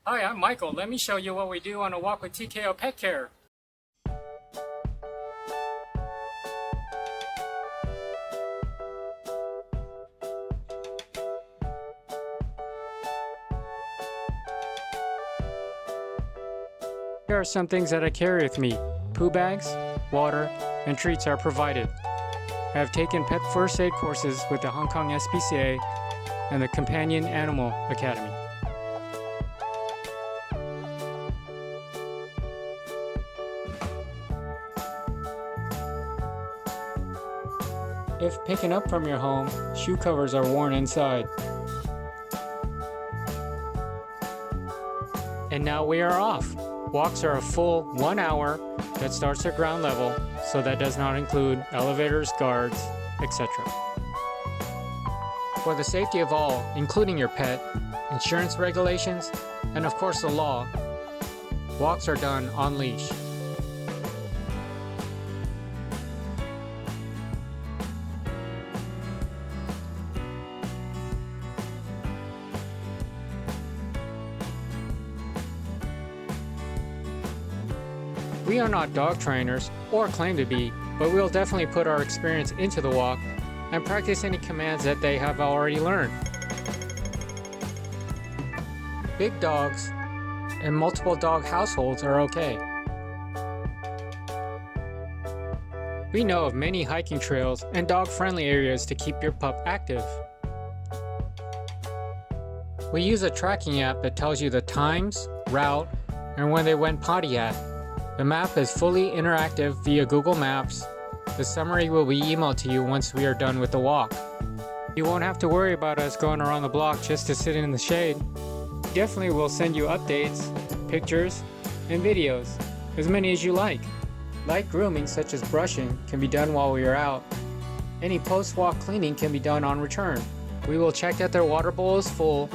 Hi, I'm Michael. Let me show you what we do on a walk with TKO Pet Care. Here are some things that I carry with me. Poo bags, water, and treats are provided. I have taken pet first aid courses with the Hong Kong SPCA and the Companion Animal Academy. If picking up from your home, shoe covers are worn inside. And now we are off. Walks are a full 1 hour that starts at ground level, so that does not include elevators, guards, etc. For the safety of all, including your pet, insurance regulations, and of course the law, walks are done on leash. We are not dog trainers, or claim to be, but we'll definitely put our experience into the walk and practice any commands that they have already learned. Big dogs and multiple dog households are okay. We know of many hiking trails and dog-friendly areas to keep your pup active. We use a tracking app that tells you the times, route, and when they went potty at. The map is fully interactive via Google Maps. The summary will be emailed to you once we are done with the walk. You won't have to worry about us going around the block just to sit in the shade. Definitely will send you updates, pictures, and videos, as many as you like. Light grooming such as brushing can be done while we are out. Any post-walk cleaning can be done on return. We will check that their water bowl is full,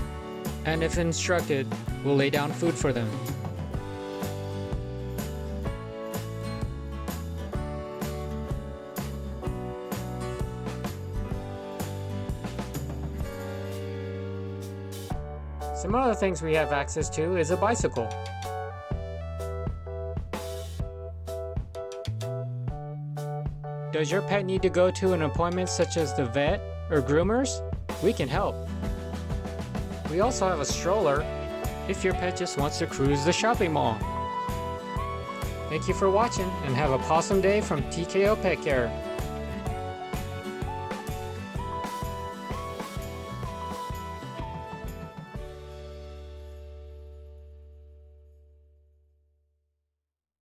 and if instructed, we'll lay down food for them. Some other things we have access to is a bicycle. Does your pet need to go to an appointment such as the vet or groomers? We can help. We also have a stroller if your pet just wants to cruise the shopping mall. Thank you for watching and have a awesome day from TKO Pet Care.